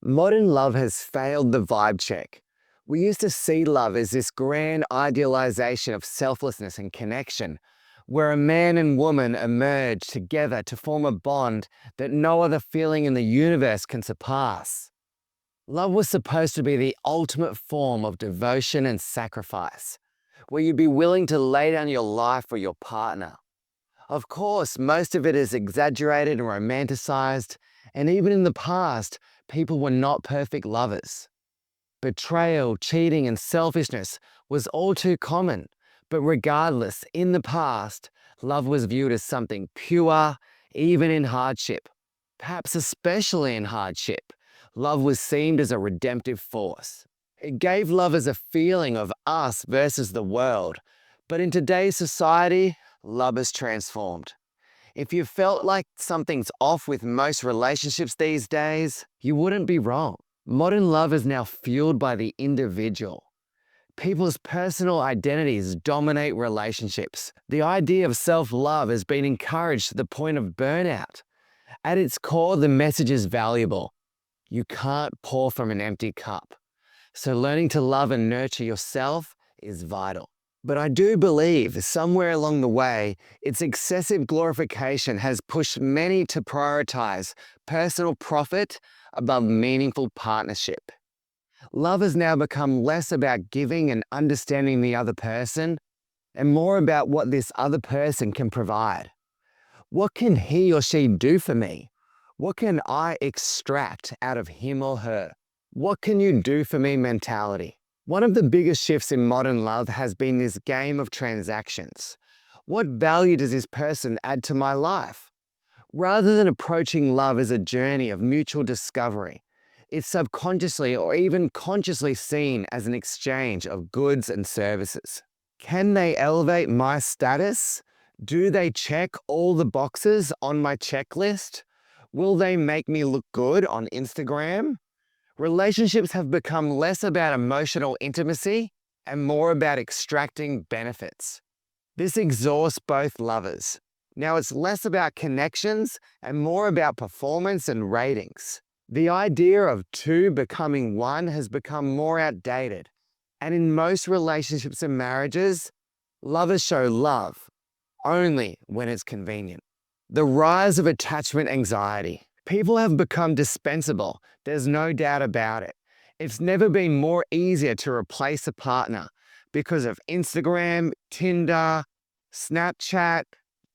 Modern love has failed the vibe check. We used to see love as this grand idealization of selflessness and connection, where a man and woman emerge together to form a bond that no other feeling in the universe can surpass. Love was supposed to be the ultimate form of devotion and sacrifice, where you'd be willing to lay down your life for your partner. Of course, most of it is exaggerated and romanticized, and even in the past, people were not perfect lovers. Betrayal, cheating, and selfishness was all too common, but regardless, in the past, love was viewed as something pure, even in hardship. Perhaps especially in hardship, love was seen as a redemptive force. It gave lovers a feeling of us versus the world, but in today's society, love has transformed. If you felt like something's off with most relationships these days, you wouldn't be wrong. Modern love is now fueled by the individual. People's personal identities dominate relationships. The idea of self-love has been encouraged to the point of burnout. At its core, the message is valuable. You can't pour from an empty cup. So learning to love and nurture yourself is vital. But I do believe somewhere along the way, its excessive glorification has pushed many to prioritize personal profit above meaningful partnership. Love has now become less about giving and understanding the other person and more about what this other person can provide. What can he or she do for me? What can I extract out of him or her? What can you do for me mentality? One of the biggest shifts in modern love has been this game of transactions. What value does this person add to my life? Rather than approaching love as a journey of mutual discovery, it's subconsciously or even consciously seen as an exchange of goods and services. Can they elevate my status? Do they check all the boxes on my checklist? Will they make me look good on Instagram? Relationships have become less about emotional intimacy and more about extracting benefits. This exhausts both lovers. Now it's less about connections and more about performance and ratings. The idea of two becoming one has become more outdated. And in most relationships and marriages, lovers show love only when it's convenient. The rise of attachment anxiety. People have become dispensable, there's no doubt about it. It's never been more easier to replace a partner because of Instagram, Tinder, Snapchat,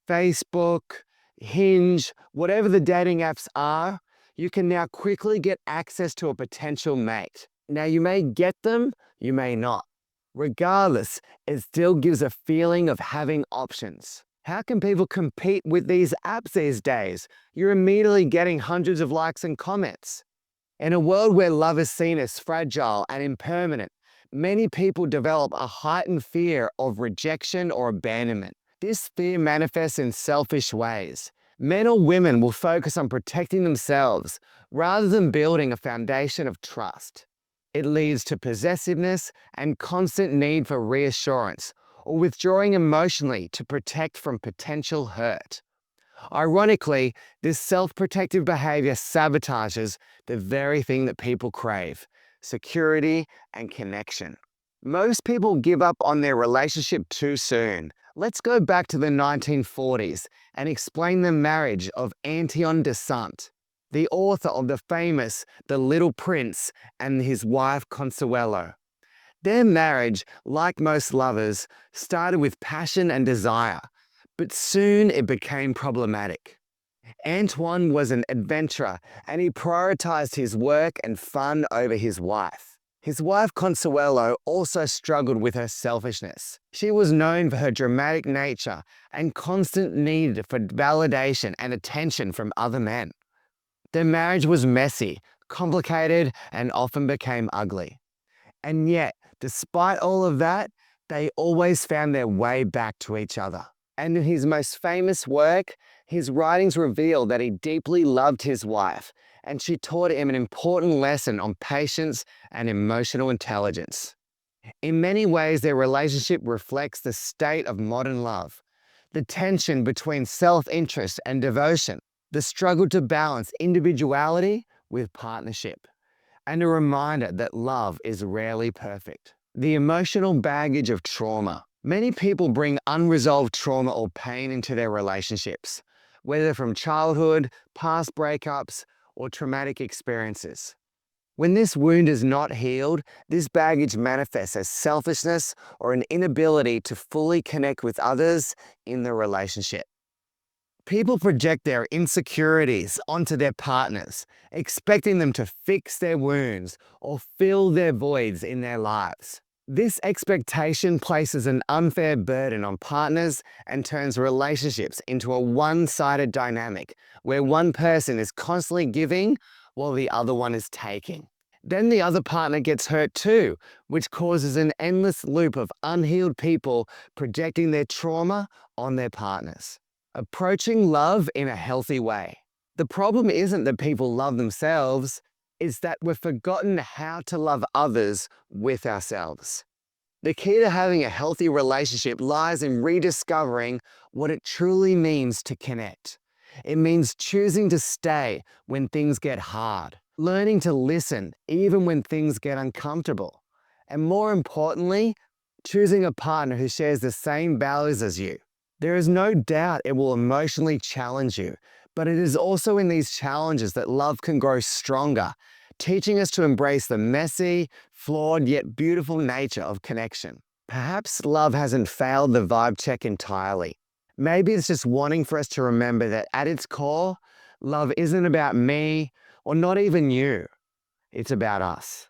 Facebook, Hinge, whatever the dating apps are, you can now quickly get access to a potential mate. Now you may get them, you may not. Regardless, it still gives a feeling of having options. How can people compete with these apps these days? You're immediately getting hundreds of likes and comments. In a world where love is seen as fragile and impermanent, many people develop a heightened fear of rejection or abandonment. This fear manifests in selfish ways. Men or women will focus on protecting themselves rather than building a foundation of trust. It leads to possessiveness and constant need for reassurance, or withdrawing emotionally to protect from potential hurt. Ironically, this self-protective behavior sabotages the very thing that people crave: security and connection. Most people give up on their relationship too soon. Let's go back to the 1940s and explain the marriage of Antoine de Saint, the author of the famous The Little Prince, and his wife Consuelo. Their marriage, like most lovers, started with passion and desire, but soon it became problematic. Antoine was an adventurer and he prioritized his work and fun over his wife. His wife Consuelo also struggled with her selfishness. She was known for her dramatic nature and constant need for validation and attention from other men. Their marriage was messy, complicated, and often became ugly. And yet, despite all of that, they always found their way back to each other. And in his most famous work, his writings reveal that he deeply loved his wife, and she taught him an important lesson on patience and emotional intelligence. In many ways, their relationship reflects the state of modern love, the tension between self-interest and devotion, the struggle to balance individuality with partnership. and a reminder that love is rarely perfect. The emotional baggage of trauma. Many people bring unresolved trauma or pain into their relationships, whether from childhood, past breakups, or traumatic experiences. When this wound is not healed, this baggage manifests as selfishness or an inability to fully connect with others in the relationship. People project their insecurities onto their partners, expecting them to fix their wounds or fill their voids in their lives. This expectation places an unfair burden on partners and turns relationships into a one-sided dynamic where one person is constantly giving while the other one is taking. Then the other partner gets hurt too, which causes an endless loop of unhealed people projecting their trauma on their partners. Approaching love in a healthy way. The problem isn't that people love themselves, it's that we've forgotten how to love others with ourselves. The key to having a healthy relationship lies in rediscovering what it truly means to connect. It means choosing to stay when things get hard, learning to listen even when things get uncomfortable, and more importantly, choosing a partner who shares the same values as you. There is no doubt it will emotionally challenge you, but it is also in these challenges that love can grow stronger, teaching us to embrace the messy, flawed yet beautiful nature of connection. Perhaps love hasn't failed the vibe check entirely. Maybe it's just wanting for us to remember that at its core, love isn't about me or not even you. It's about us.